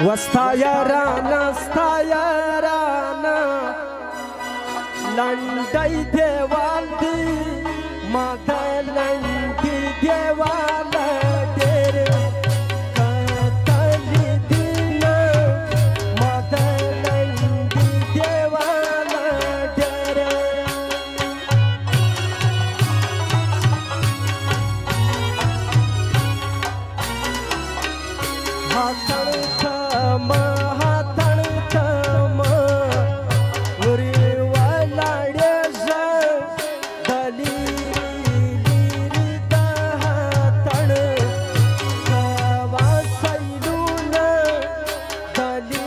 वस्तायराना लंडई देवाली माता लंडी देवाल डेर कतली दिन माता लंडी देवाल डेर हाथन थम उरी वालाडे दली हाथन कवा सैलून दली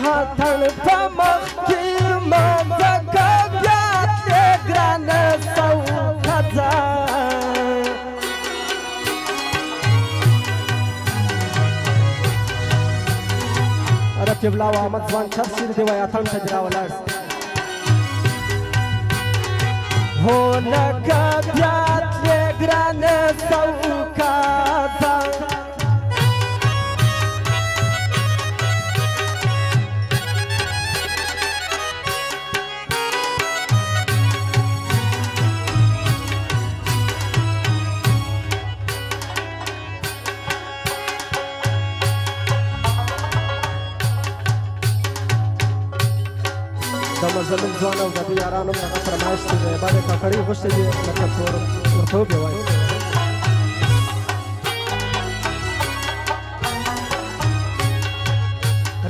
हाथन पमखी मजक ब्याते ग्रान सौ खजा अरे पिबलावा मजवान छसिर देवा याथन सजरावलास हो नक ब्याते ग्रान सौ खजा زمین ځوان او د یارانو په فرمایش کې باندې کاکړي غوښتي دي مطلب ورته وایي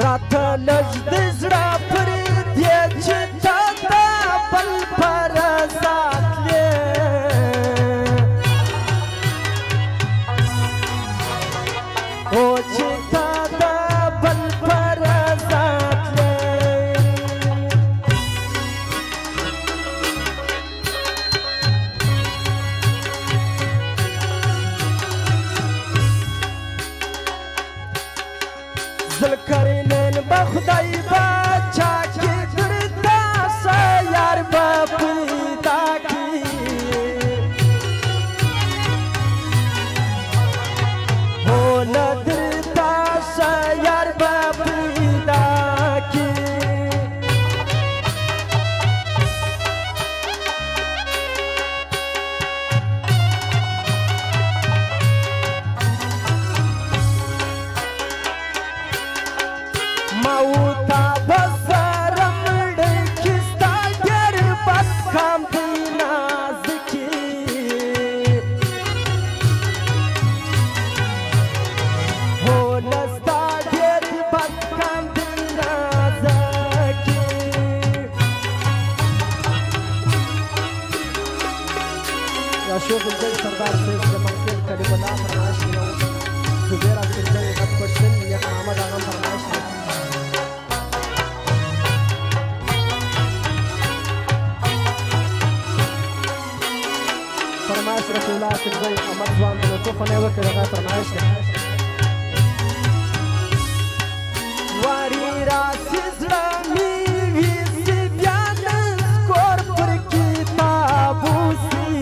راته لږ د زړه پرې دی چې تا ته بل پر ساتلې او چې تا ته بل پر ساتلې ذلکرینن بخدای بچا کی درتا سیار بپیدا کی ہو ندرتا سیار بپیدا کی Mauta مایکروفون یې وکړي هغه فرمایش دی واري راسي زړه مې ویسي بیا نه سکور پر کتاب اوسي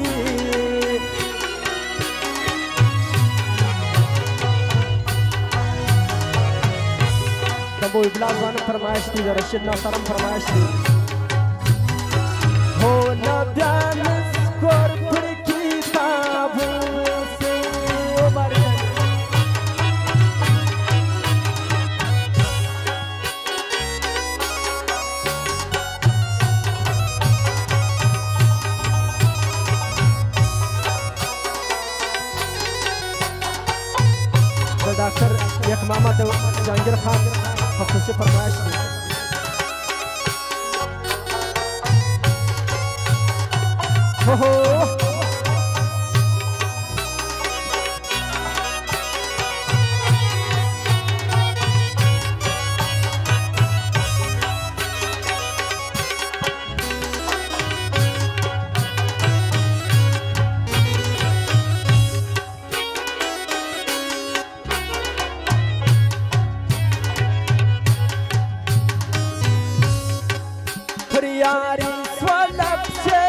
د ابو ابلا ځوان فرمایش دی د رشید ناصرم فرمایش دی هو نه بیا نه سکور پر کتاب اوسي ډاکټر یک محمد جهانگیر خان خصوصي فرمایش دی Yari swalap se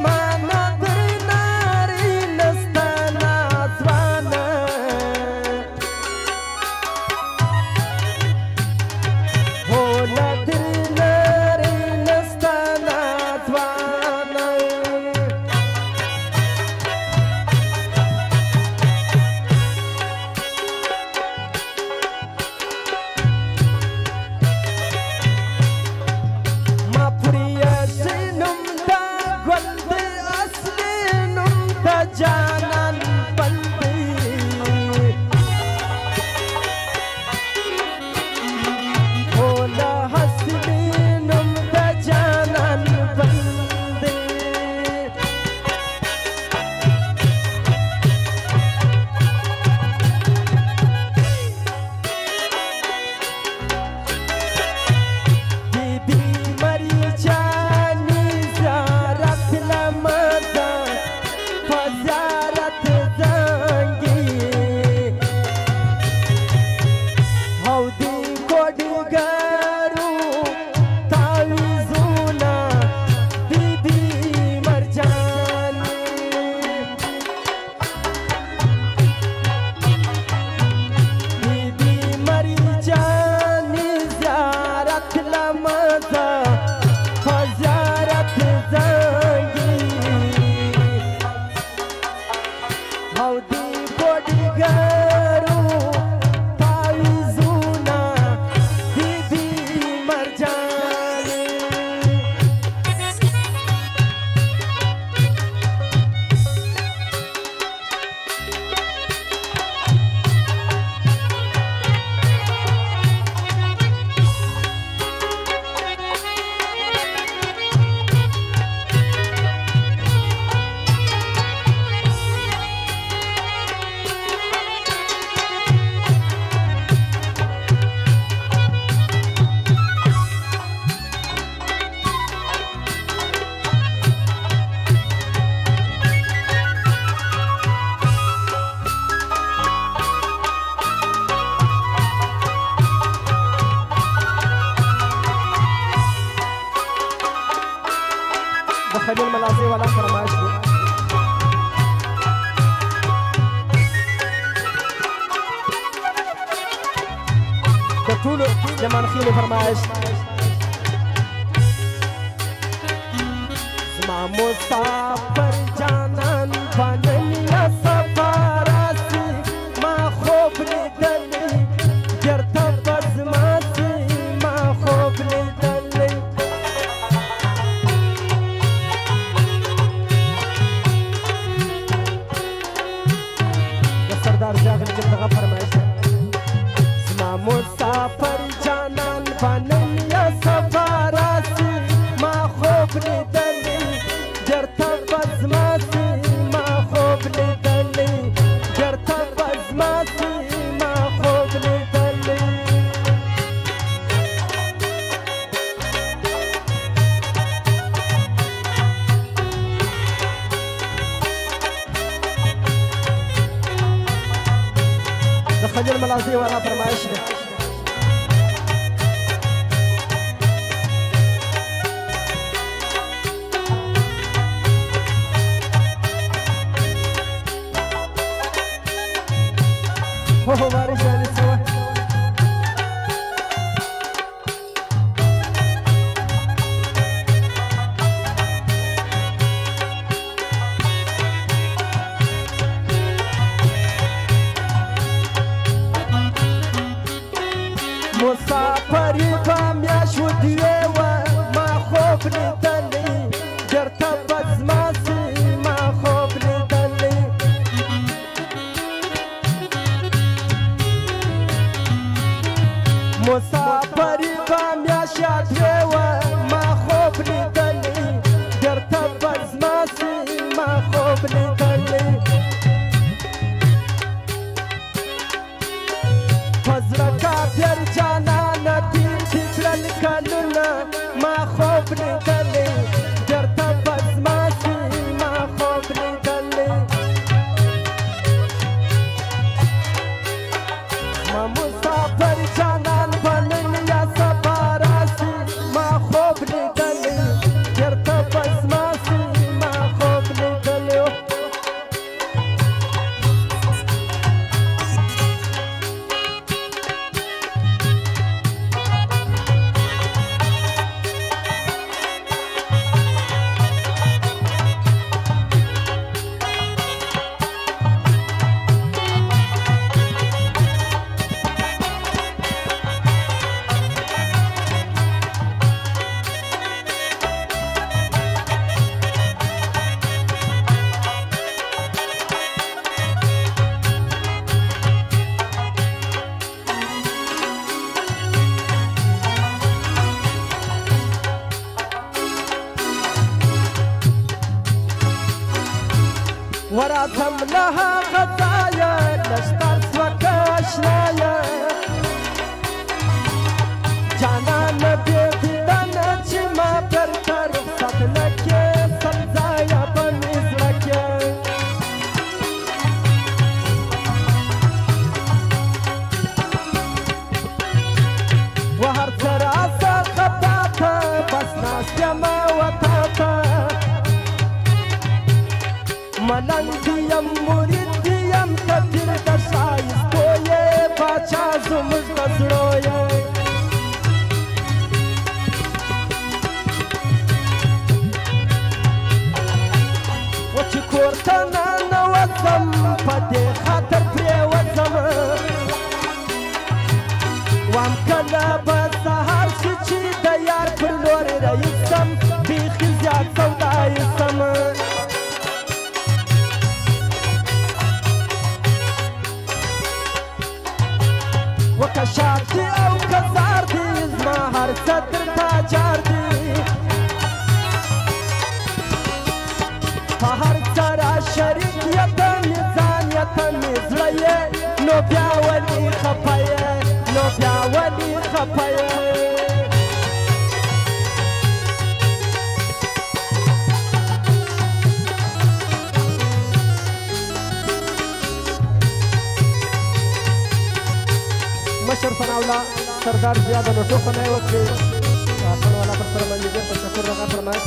mana drinari nastana zwana Hola drinari nastana zwana Janan bandi Hola hasbinum da janan bandi Bibi mari jani ziyarat lamada Ziyarat zangi Haudi kodigaru tawizuna Bibi marjani Bibi marjani ziyarat lamaza Ziyarat zangi Haudi kodigaru tawizuna Bibi marjani خلیل ملازی والا فرمایش دی د ټولو د منخیلو فرمایش زما مسافر جانان بنیا سفاراسی ما خوب لیدلی گرته بزماسی ما خوب لیدلی سردار جاغل جب دغه فرمایش زما مسافر جانان بنیا سفاراسی ما خوب لیدلی گرته بزماسی ما خوب لیدلی گرته بزماسی ما خوب لیدلی د خلیل ملازي والا فرمایش دی هو وارث علي سوا مسافری په میاشو دیوې وه ما خوب لیدلی چېرته به زما سي ما خوب لیدلی مسافری په میاشو دیوې وه ما خوب لیدلی چېرته به زما سي ما خوب لیدلی په زړه کافر جانانه تېر دي کړل کلونه ما خوب لیدلی چېرته به زما سي ما خوب لیدلی زما مسافر جانان به نن یا سبا راسي ما خوب لیدلی چېرته به زما سي ما خوب لیدلی وراتم لها خطايا نشتر سوك اشنايا جانان بيدن چما برتا رخصت لكي سلزايا بميز لكي وهر تراسا خطاتا بس ناس يما وطاتا ملنګ دیم مرید دیم تدیر د ښایستو یې باچا زموږ د زړو یې و چې کور ته ننوځم په دې خاطر پرېوځم وام کله به سهار شي چې د یار پر لورې رایسم بیخي زیات سودایي سم وکشار دی او کزار دی زما هر څه درته جار دی په هر څه را شریک یې ته مې ځان یې ته مې زړه یې نو بیا ولې خفه یې نو بیا ولې خفه یې مشر ثناءالله سردار زیاد نو ټوخه نه وکړي خپل والا پر سره باندې ډېر تشکر وکړه فرمایش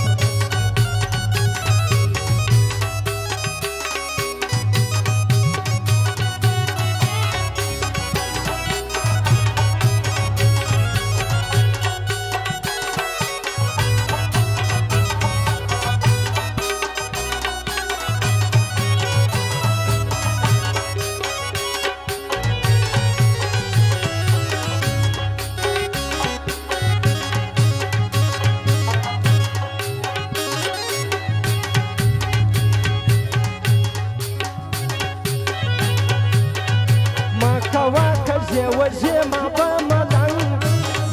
وجه ما په ملنګ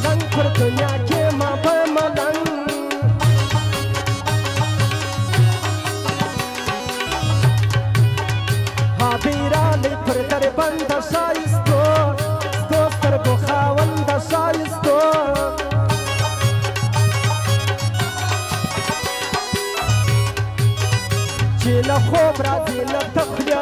لنګ پر دنیا کې ما په ملنګ ها بیرانې پر دربند ښایستو ستو سترګو خاوند ښایستو چې له خوب راځي له تخلیه